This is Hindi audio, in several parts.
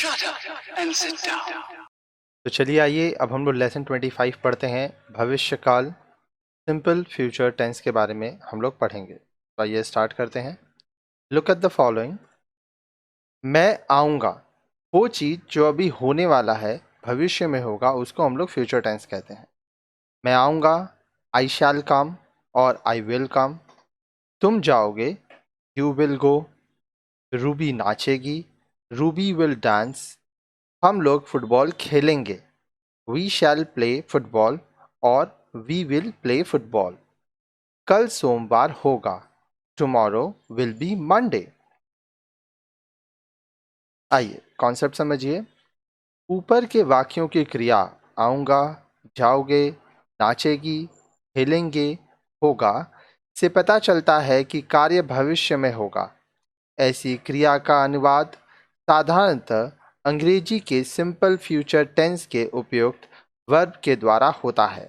Shut up and sit down. तो चलिए आइए अब हम लोग लेसन 25 पढ़ते हैं। भविष्यकाल सिंपल फ्यूचर टेंस के बारे में हम लोग पढ़ेंगे। तो आइए स्टार्ट करते हैं। Look at the following. मैं आऊँगा, वो चीज़ जो अभी होने वाला है, भविष्य में होगा, उसको हम लोग फ्यूचर टेंस कहते हैं। मैं आऊँगा, आई शैल कम और आई विल कम। तुम जाओगे, यू विल गो। रूबी नाचेगी, रूबी विल डांस। हम लोग फुटबॉल खेलेंगे, वी शैल प्ले फुटबॉल और वी विल प्ले फुटबॉल। कल सोमवार होगा, टुमारो विल बी मंडे। आइए कॉन्सेप्ट समझिए। ऊपर के वाक्यों की क्रिया आऊँगा, जाओगे, नाचेगी, खेलेंगे, होगा से पता चलता है कि कार्य भविष्य में होगा। ऐसी क्रिया का अनुवाद साधारणतः अंग्रेजी के सिंपल फ्यूचर टेंस के उपयुक्त वर्ब के द्वारा होता है,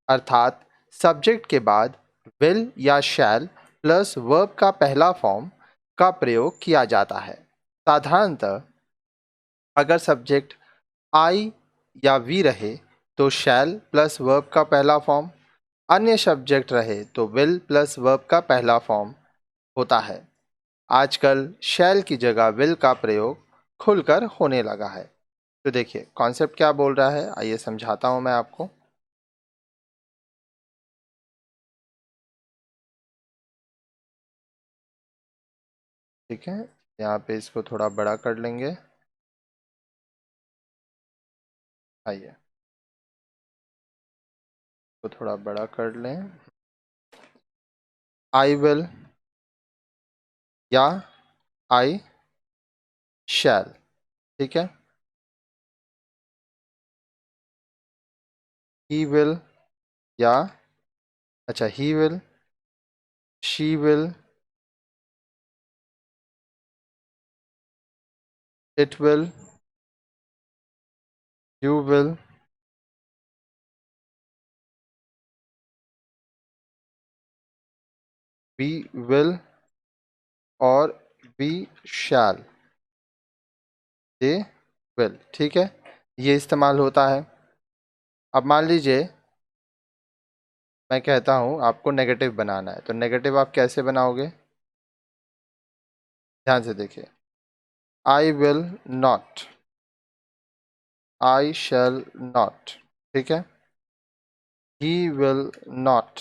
अर्थात सब्जेक्ट के बाद विल या शैल प्लस वर्ब का पहला फॉर्म का प्रयोग किया जाता है। साधारणतः अगर सब्जेक्ट आई या वी रहे तो शैल प्लस वर्ब का पहला फॉर्म, अन्य सब्जेक्ट रहे तो विल प्लस वर्ब का पहला फॉर्म होता है। आजकल शैल की जगह विल का प्रयोग खुलकर होने लगा है। तो देखिए कॉन्सेप्ट क्या बोल रहा है, आइए समझाता हूं मैं आपको। ठीक है, यहाँ पे इसको थोड़ा बड़ा कर लेंगे। आइए तो थोड़ा बड़ा कर लें। आई विल या आई शैल। ठीक है, ही विल या अच्छा he will, she will, it will, you will, we will और वी शैल, दे विल। ठीक है, ये इस्तेमाल होता है। अब मान लीजिए मैं कहता हूँ आपको नेगेटिव बनाना है, तो नेगेटिव आप कैसे बनाओगे, ध्यान से देखिए। I will not, I shall not. ठीक है, he will not,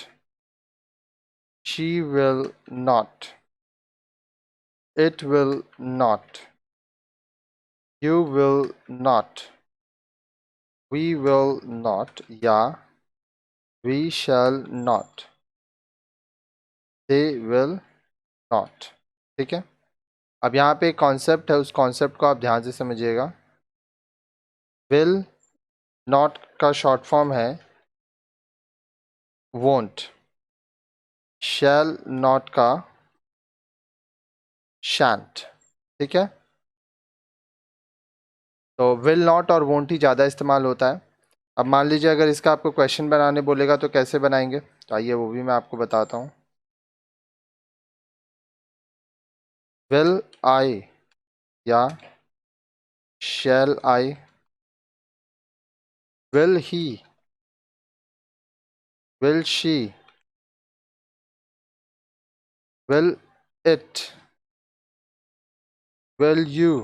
she will not, it will not, you will not, we will not या we shall not, they will not. ठीक है, अब यहाँ पे एक कॉन्सेप्ट है, उस कॉन्सेप्ट को आप ध्यान से समझिएगा। विल नॉट का शॉर्ट फॉर्म है वोंट, शैल नॉट का शैंट। ठीक है, तो विल नॉट और वोंट ही ज़्यादा इस्तेमाल होता है। अब मान लीजिए अगर इसका आपको क्वेश्चन बनाने बोलेगा तो कैसे बनाएंगे, तो आइए वो भी मैं आपको बताता हूँ। विल आई या shall I, will he, will she, will it, will you,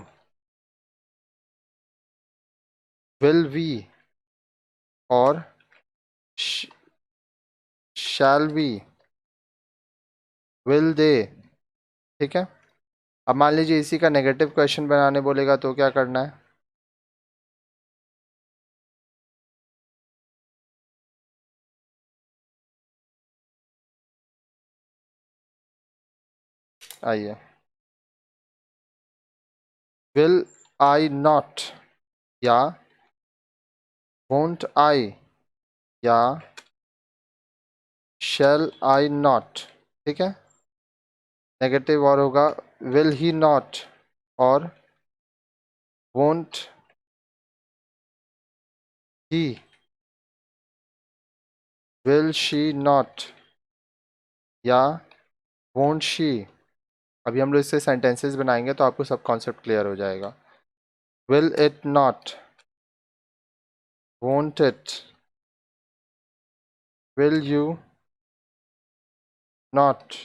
will we और शैल वी, विल दे। ठीक है, अब मान लीजिए इसी का नेगेटिव क्वेश्चन बनाने बोलेगा तो क्या करना है। आइए, विल आई नॉट या वोंट आई या शैल आई नॉट। ठीक है, नेगेटिव और होगा विल ही नॉट और won't he, will she not या वोंट शी। अभी हम लोग इससे सेंटेंसेस बनाएंगे तो आपको सब कॉन्सेप्ट क्लियर हो जाएगा। will it not, won't it, will you not,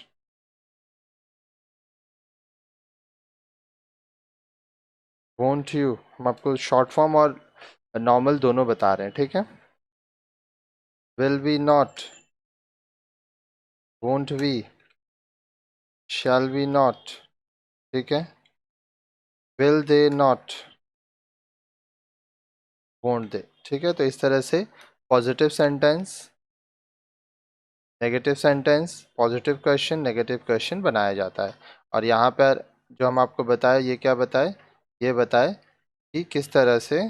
won't you। हम आपको शॉर्ट फॉर्म और नॉर्मल दोनों बता रहे हैं, ठीक है। will we not, won't we, shall we not, ठीक है। will they not, won't they, ठीक है। तो इस तरह से positive sentence, negative sentence, positive question, negative question बनाया जाता है। और यहाँ पर जो हम आपको बताए, ये क्या बताए, ये बताए कि किस तरह से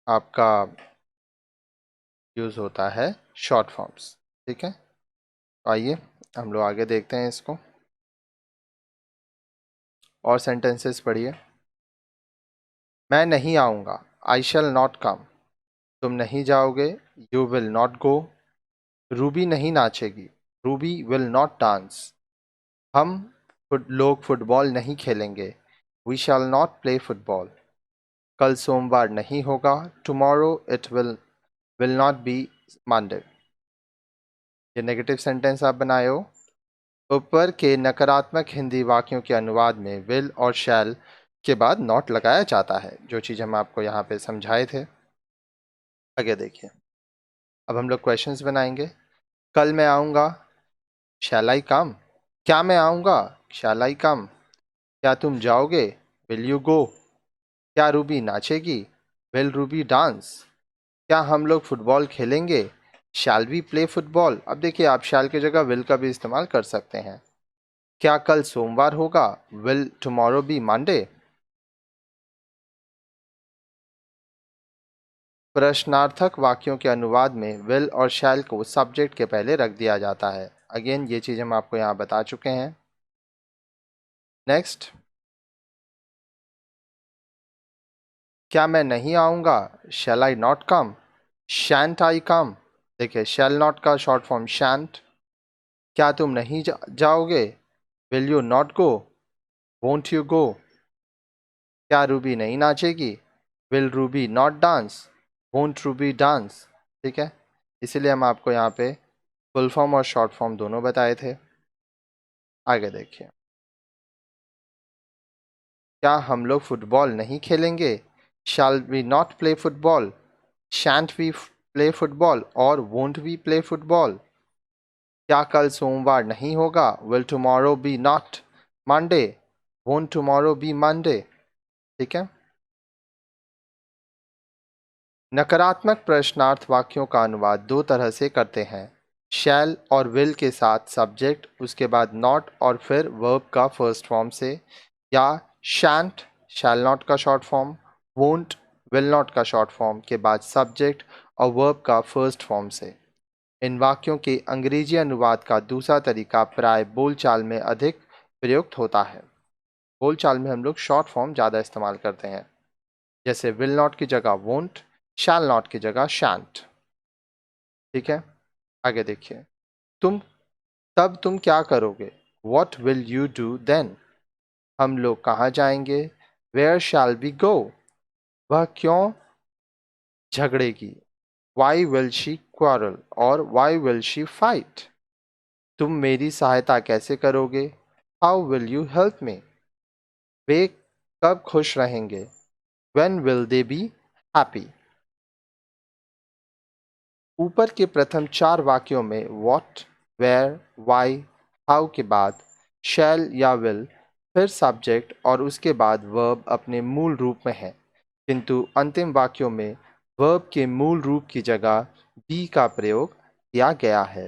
आपका यूज़ होता है शॉर्ट फॉर्म्स, ठीक है। तो आइए हम लोग आगे देखते हैं इसको, और सेंटेंसेस पढ़िए। मैं नहीं आऊँगा, आई शैल नॉट कम। तुम नहीं जाओगे, you will not go. Ruby नहीं नाचेगी, रूबी विल नॉट डांस। हम लोग फुटबॉल नहीं खेलेंगे, we shall not play football. कल सोमवार नहीं होगा, tomorrow it will not be Monday. ये नेगेटिव सेंटेंस आप बनाए हो। ऊपर के नकारात्मक हिंदी वाक्यों के अनुवाद में विल और शैल के बाद नॉट लगाया जाता है, जो चीज़ हम आपको यहाँ पे समझाए थे। आगे देखिए, अब हम लोग क्वेश्चंस बनाएंगे। कल मैं आऊँगा, शैल आई कम। क्या मैं आऊँगा, शैल आई कम। क्या तुम जाओगे, विल यू गो। क्या रूबी नाचेगी, विल रूबी डांस। क्या हम लोग फुटबॉल खेलेंगे, शैल वी प्ले फुटबॉल। अब देखिए, आप शैल की जगह विल का भी इस्तेमाल कर सकते हैं। क्या कल सोमवार होगा, विल टुमारो बी मंडे। प्रश्नार्थक वाक्यों के अनुवाद में विल और शैल को सब्जेक्ट के पहले रख दिया जाता है। अगेन ये चीज़ हम आपको यहाँ बता चुके हैं। नेक्स्ट, क्या मैं नहीं आऊँगा, शैल आई नॉट कम। शैंट I come. देखिए, शैल नॉट का शॉर्ट फॉर्म शैंट। क्या तुम नहीं जाओगे, will you not go, won't you go. क्या रूबी नहीं नाचेगी, will Ruby not dance, won't Ruby dance, ठीक है। इसीलिए हम आपको यहाँ पे फुल फॉर्म और शॉर्ट फॉर्म दोनों बताए थे। आगे देखिए, क्या हम लोग फुटबॉल नहीं खेलेंगे, shall we not play football. Shan't we play football और वोंट वी प्ले फुटबॉल। क्या कल सोमवार नहीं होगा, will tomorrow be not Monday, won't tomorrow be Monday, ठीक है। नकारात्मक प्रश्नार्थ वाक्यों का अनुवाद दो तरह से करते हैं, शैल और विल के साथ सब्जेक्ट, उसके बाद नॉट और फिर वर्ब का फर्स्ट फॉर्म से, या शैंट, शैल नॉट का short form, won't, will not का शॉर्ट फॉर्म के बाद सब्जेक्ट और वर्ब का फर्स्ट फॉर्म से। इन वाक्यों के अंग्रेजी अनुवाद का दूसरा तरीका प्राय बोलचाल में अधिक प्रयुक्त होता है। बोलचाल में हम लोग शॉर्ट फॉर्म ज़्यादा इस्तेमाल करते हैं, जैसे विल नॉट की जगह वोंट, शैल नॉट की जगह शैंट, ठीक है। आगे देखिए, तुम तब तुम क्या करोगे, what will you do then. हम लोग कहाँ जाएंगे, वेयर शैल वी गो। वह क्यों झगड़ेगी, वाई विल शी क्वारल और वाई विल शी फाइट। तुम मेरी सहायता कैसे करोगे, how will you help me. वे कब खुश रहेंगे, when will they be happy. ऊपर के प्रथम चार वाक्यों में व्हाट, वेयर, वाई, हाउ के बाद शैल या विल, फिर सब्जेक्ट और उसके बाद वर्ब अपने मूल रूप में है, किंतु अंतिम वाक्यों में वर्ब के मूल रूप की जगह बी का प्रयोग किया गया है।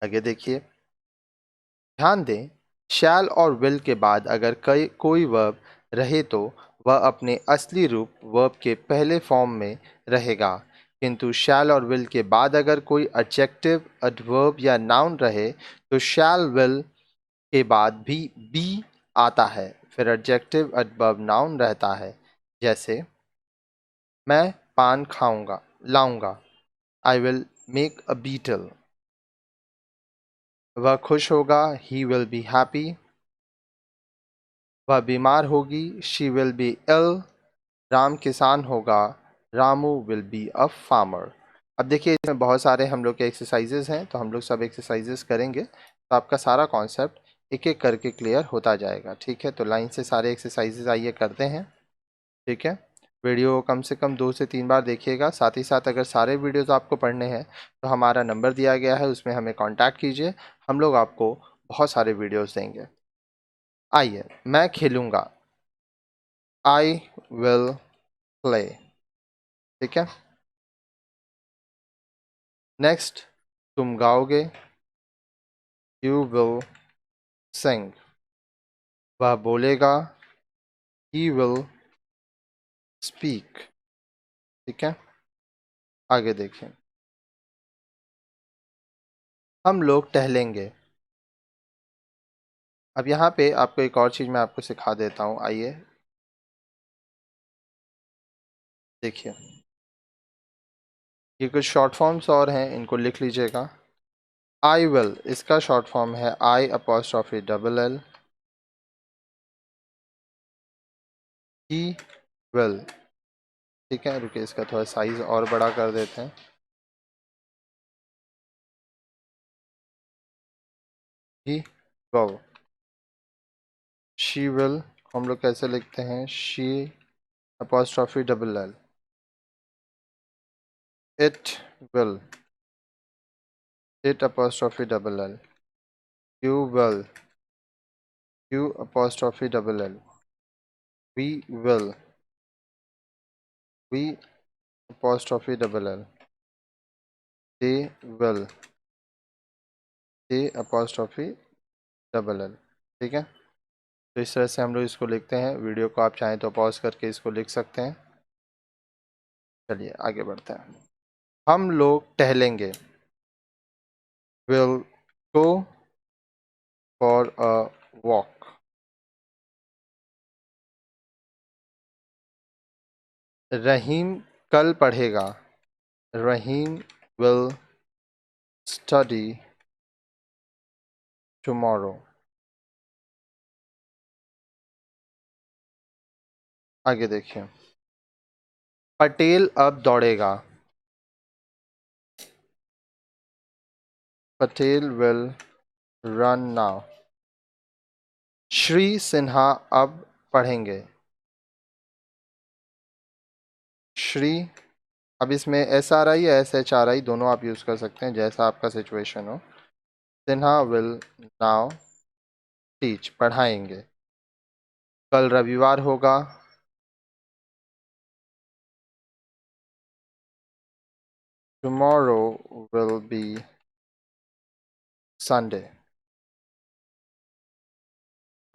आगे देखिए, ध्यान दें, शैल और विल के बाद अगर कोई वर्ब रहे तो वह अपने असली रूप वर्ब के पहले फॉर्म में रहेगा, किंतु शैल और विल के बाद अगर कोई एडजेक्टिव, एडवर्ब या नाउन रहे तो शैल विल के बाद भी बी आता है, फिर एडजेक्टिव, एडवर्ब, नाउन रहता है। जैसे, मैं पान खाऊंगा, लाऊंगा, I will make a betel. वह खुश होगा, ही विल बी हैप्पी। वह बीमार होगी, she will be ill. Ram किसान होगा, Ramu will be a farmer. अब देखिए इसमें बहुत सारे हम लोग के एक्सरसाइजेस हैं, तो हम लोग सब एक्सरसाइजेस करेंगे तो आपका सारा कॉन्सेप्ट एक एक करके क्लियर होता जाएगा। ठीक है, तो लाइन से सारे एक्सरसाइजेस आइए करते हैं। ठीक है, वीडियो कम से कम 2 से 3 बार देखिएगा। साथ ही साथ अगर सारे वीडियोस आपको पढ़ने हैं तो हमारा नंबर दिया गया है, उसमें हमें कांटेक्ट कीजिए, हम लोग आपको बहुत सारे वीडियोस देंगे। आइए, मैं खेलूँगा, आई विल प्ले। ठीक है, नेक्स्ट, तुम गाओगे, यू विल सिंग। वह बोलेगा, ही विल स्पीक। ठीक है, आगे देखें, हम लोग टहलेंगे। अब यहाँ पे आपको एक और चीज़ मैं आपको सिखा देता हूँ, आइए देखिए, ये कुछ शॉर्ट फॉर्म्स और हैं, इनको लिख लीजिएगा। आई विल, इसका शॉर्ट फॉर्म है I apostrophe double L. He will, ठीक है, रुकिए इसका थोड़ा साइज और बड़ा कर देते हैं। ही विल, शी विल, हम लोग कैसे लिखते हैं, she apostrophe double l. It will, it apostrophe double l. You will, you apostrophe double l. We will, we apostrophe double l. They will, they apostrophe double l. ठीक है, तो इस तरह से हम लोग इसको लिखते हैं। वीडियो को आप चाहें तो पॉज करके इसको लिख सकते हैं। चलिए आगे बढ़ते हैं। हम लोग टहलेंगे, will go for a walk. Rahim कल पढ़ेगा, रहीम विल स्टडी टुमारो। आगे देखिए, पटेल अब दौड़ेगा, Patel will run now. Shri Sinha अब पढ़ेंगे, श्री, अब इसमें एस आर आई या एस एच आर आई दोनों आप यूज़ कर सकते हैं, जैसा आपका सिचुएशन हो। सिन्हा विल नाउ टीच, पढ़ाएंगे। कल रविवार होगा, टुमारो विल बी संडे।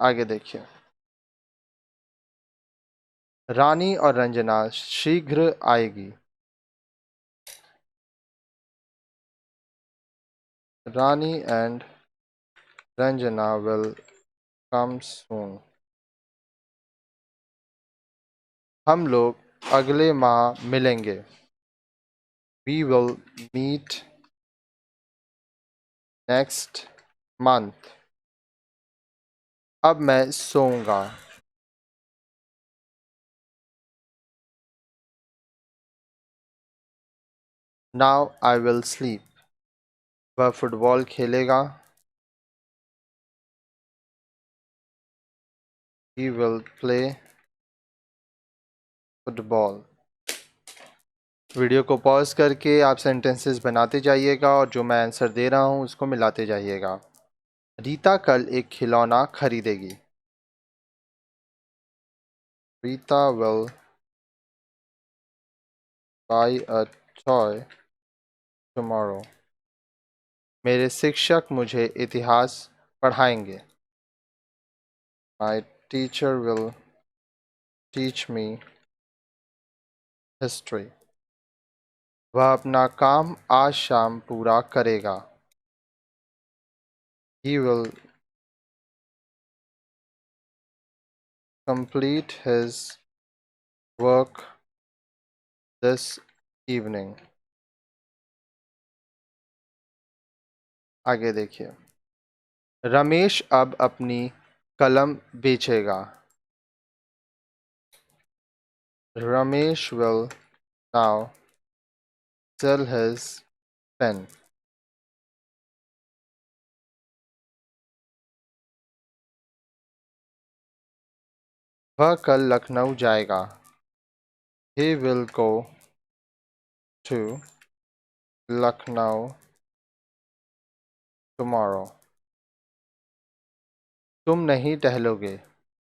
आगे देखिए, रानी और रंजना शीघ्र आएगी, Rani and Ranjana will come soon. हम लोग अगले माह मिलेंगे, we will meet next month. अब मैं सोऊंगा, नाउ आई विल स्लीप। वह फुटबॉल खेलेगा, he will play football. Video को पॉज करके आप सेंटेंसेस बनाते जाइएगा और जो मैं आंसर दे रहा हूँ उसको मिलाते जाइएगा। रीता कल एक खिलौना खरीदेगी, Rita will buy a toy tomorrow. मेरे शिक्षक मुझे इतिहास पढ़ाएंगे, my teacher will teach me history. वह अपना काम आज शाम पूरा करेगा, he will complete his work this evening. आगे देखिए, रमेश अब अपनी कलम बेचेगा, Ramesh will now sell his pen. वह कल लखनऊ जाएगा. He will go to Lucknow tomorrow. तुम नहीं टहलोगे.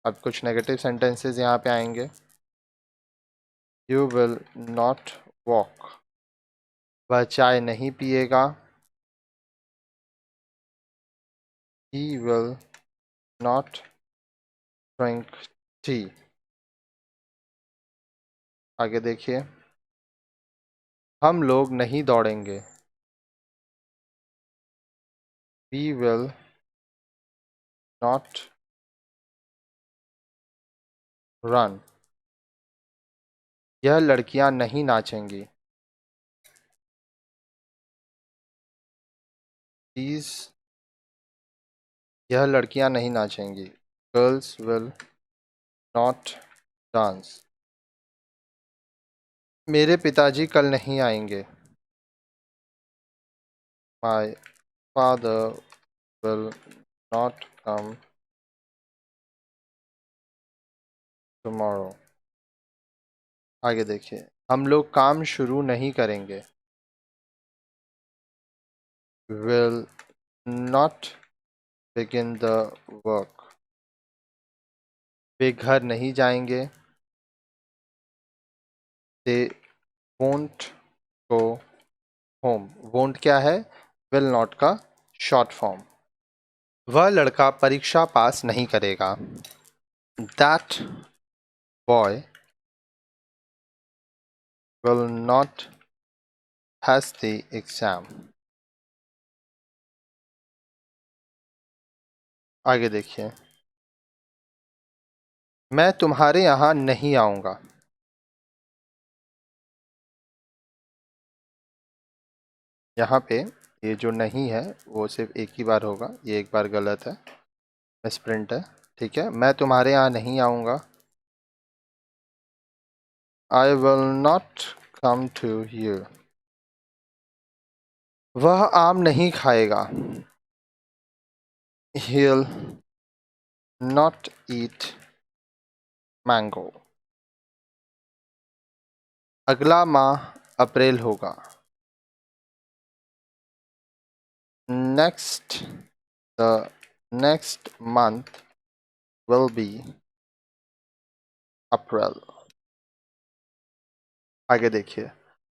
अब कुछ नेगेटिव सेंटेंसेस यहाँ पे आएंगे. You will not walk. वह चाय नहीं पिएगा. He will not drink tea. आगे देखिए. हम लोग नहीं दौड़ेंगे. We will not run. यह लड़कियां नहीं नाचेंगी. यह लड़कियां नहीं नाचेंगी. Girls will not dance. मेरे पिताजी कल नहीं आएंगे. My father will not come tomorrow. आगे देखिए. हम लोग काम शुरू नहीं करेंगे. Will not begin the work. वे घर नहीं जाएंगे. They won't go home. Won't क्या है? Will not का शॉर्ट फॉर्म. वह लड़का परीक्षा पास नहीं करेगा. That boy will not pass the exam. आगे देखिए. मैं तुम्हारे यहाँ नहीं आऊँगा. यहाँ पे ये जो नहीं है वो सिर्फ एक ही बार होगा. ये एक बार गलत है, मिसप्रिंट है. ठीक है. मैं तुम्हारे यहाँ नहीं आऊँगा. I will not come to you. वह आम नहीं खाएगा. He'll not eat mango. अगला माह अप्रैल होगा. The next month will be April. आगे देखिए.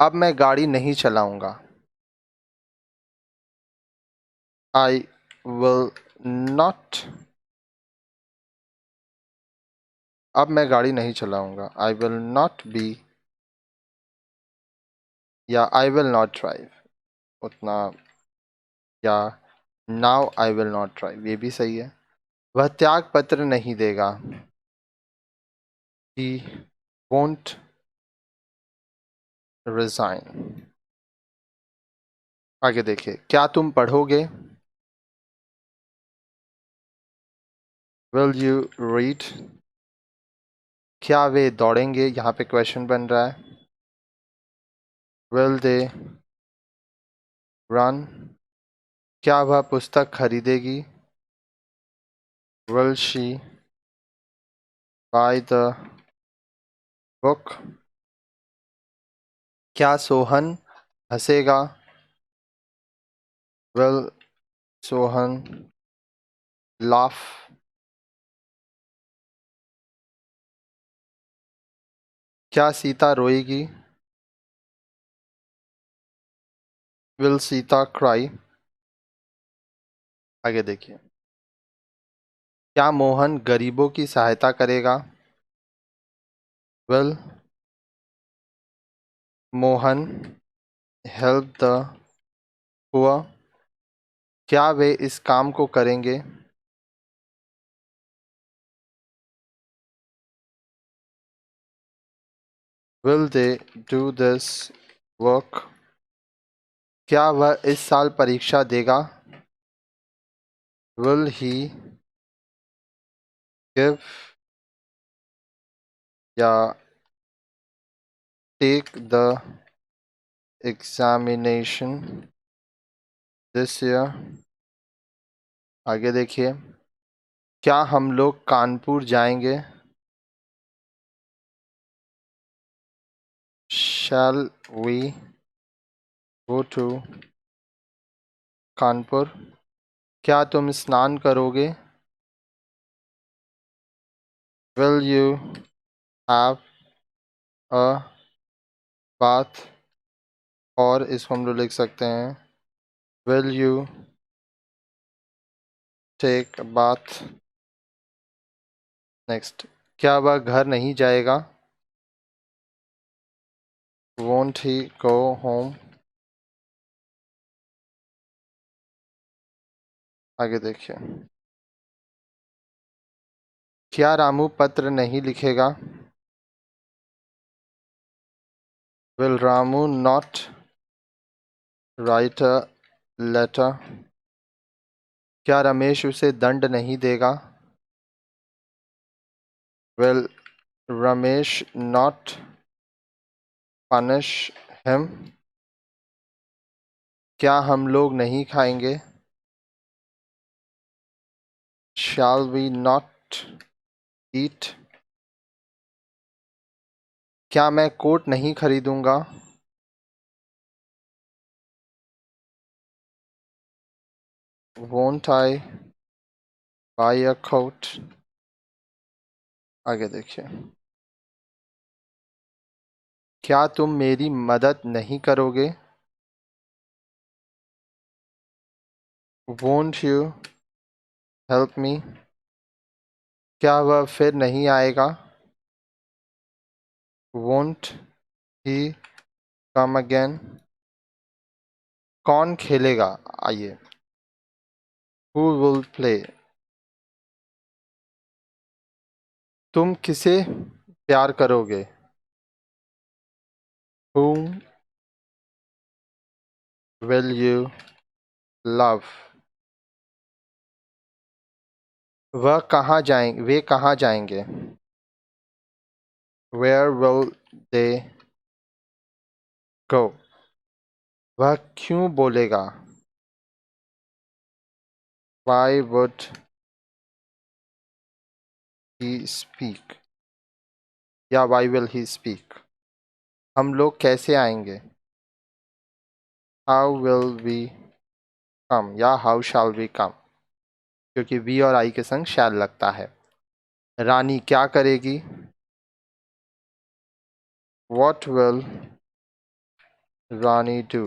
अब मैं गाड़ी नहीं चलाऊंगा. I will not. अब मैं गाड़ी नहीं चलाऊंगा. I will not be या I will not drive. उतना या now I will not drive, ये भी सही है. वह त्याग पत्र नहीं देगा. He won't resign. आगे देखिए. क्या तुम पढ़ोगे? Will you read? क्या वे दौड़ेंगे? यहाँ पे क्वेश्चन बन रहा है. Will they run? क्या वह पुस्तक खरीदेगी? Will she buy the book? क्या सोहन हंसेगा? Will Sohan laugh? क्या सीता रोएगी? Will Sita cry? आगे देखिए. क्या मोहन गरीबों की सहायता करेगा? Will Mohan help the poor? क्या वे इस काम को करेंगे? Will they do this work? क्या वह इस साल परीक्षा देगा? Will he give या take the examination this year? आगे देखिए, क्या हम लोग कानपुर जाएंगे? Shall we go to Kanpur? क्या तुम स्नान करोगे? Will you have a bath? और इसको हम लोग लिख सकते हैं Will you take a bath? Next, क्या वह घर नहीं जाएगा? Won't he go home? आगे देखिए, क्या रामू पत्र नहीं लिखेगा? Will Ramu not write a letter? क्या रमेश उसे दंड नहीं देगा? Will Ramesh not punish him? क्या हम लोग नहीं खाएंगे? Shall we not eat? क्या मैं कोट नहीं खरीदूंगा? Won't I buy a coat? आगे देखिए, क्या तुम मेरी मदद नहीं करोगे? Won't you help me? क्या वह फिर नहीं आएगा? Won't he come again? कौन खेलेगा? आइए, Who will play? तुम किसे प्यार करोगे? Whom will you love? वे कहाँ जाएंगे? Where will they go? वह क्यों बोलेगा? Why would he speak? या why will he speak? हम लोग कैसे आएंगे? How will we come? या how shall we come? क्योंकि we और I के संग shall लगता है। रानी क्या करेगी? What will Rani do?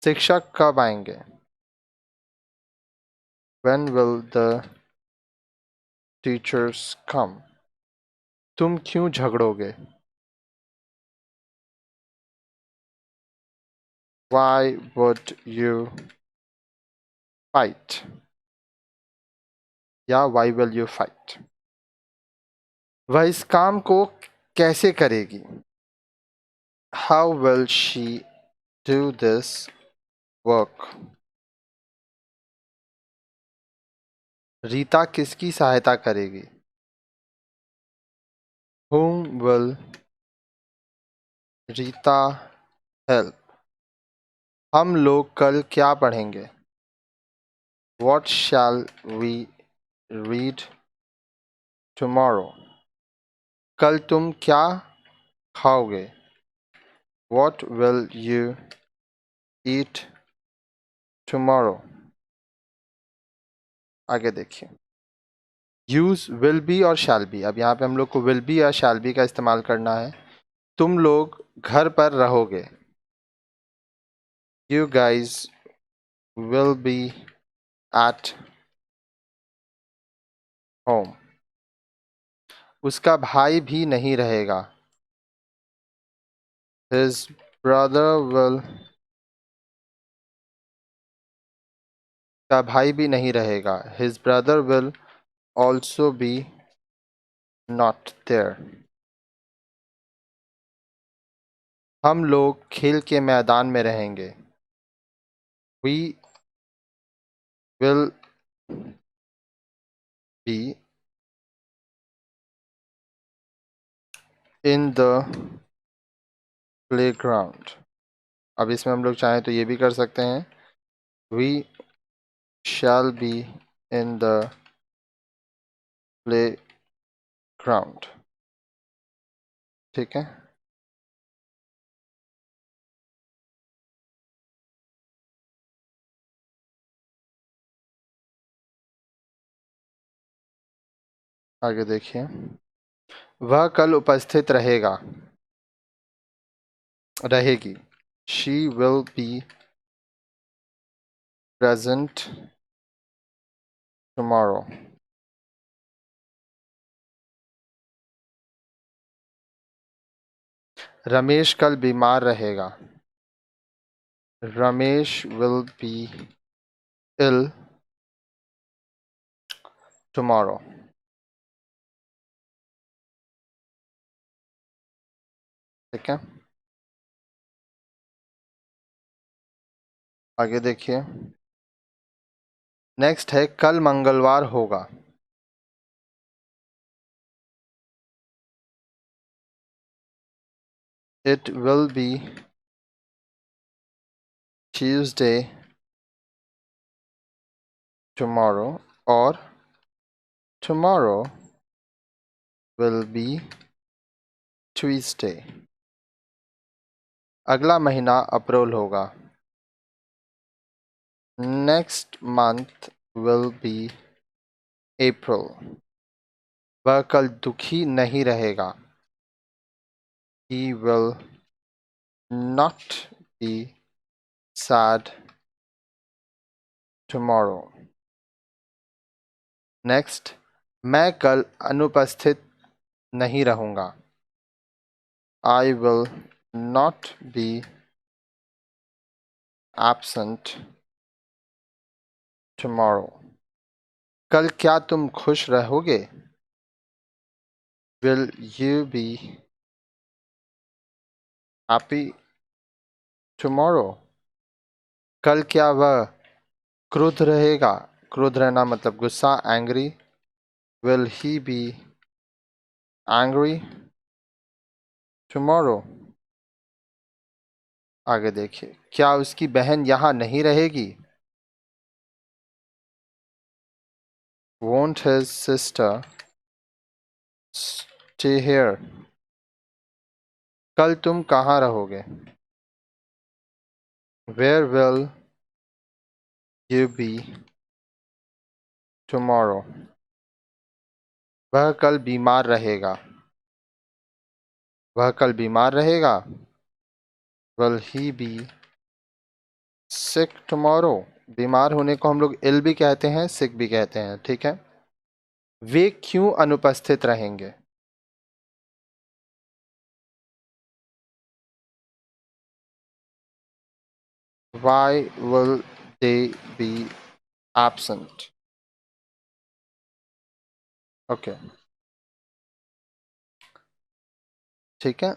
शिक्षक कब आएंगे? When will the teachers come? तुम क्यों झगड़ोगे? Why would you fight? या why will you fight? वह इस काम को कैसे करेगी? How will she do this work? Rita किसकी सहायता करेगी? Whom will Rita help? हम लोग कल क्या पढ़ेंगे? What shall we read tomorrow? कल तुम क्या खाओगे? What will you eat tomorrow? आगे देखिए, यूज विल बी और शैल बी। अब यहाँ पे हम लोग को विल बी या शैल बी का इस्तेमाल करना है। तुम लोग घर पर रहोगे। You guys will be at home. उसका भाई भी नहीं रहेगा। His brother will का भाई भी नहीं रहेगा। His brother will also be not there. हम लोग खेल के मैदान में रहेंगे। We will be in the playground. अब इसमें हम लोग चाहें तो ये भी कर सकते हैं, we shall be in the playground. ठीक है, आगे देखिए। वह कल उपस्थित रहेगी। She will be present tomorrow. Ramesh कल बीमार रहेगा। Ramesh will be ill tomorrow. ठीक है, आगे देखिए। नेक्स्ट है कल मंगलवार होगा। It will be Tuesday tomorrow, और टुमारो विल बी ट्यूसडे। अगला महीना अप्रैल होगा। Next month will be April. वह कल दुखी नहीं रहेगा। He will not be sad tomorrow. Next, मैं कल अनुपस्थित नहीं रहूँगा। I will not be absent tomorrow. कल क्या तुम खुश रहोगे? Will you be happy tomorrow? कल क्या वह क्रुद्ध रहेगा? क्रुद्ध रहना मतलब गुस्सा, angry. Will he be angry tomorrow? आगे देखिए, क्या उसकी बहन यहाँ नहीं रहेगी? Won't his sister stay here? कल तुम कहाँ रहोगे? Where will you be tomorrow? वह कल बीमार रहेगा। वह कल बीमार रहेगा। Will he be sick tomorrow? बीमार होने को हम लोग इल भी कहते हैं, सिक भी कहते हैं। ठीक है, वे क्यों अनुपस्थित रहेंगे? Why will they be absent? Okay, ठीक है।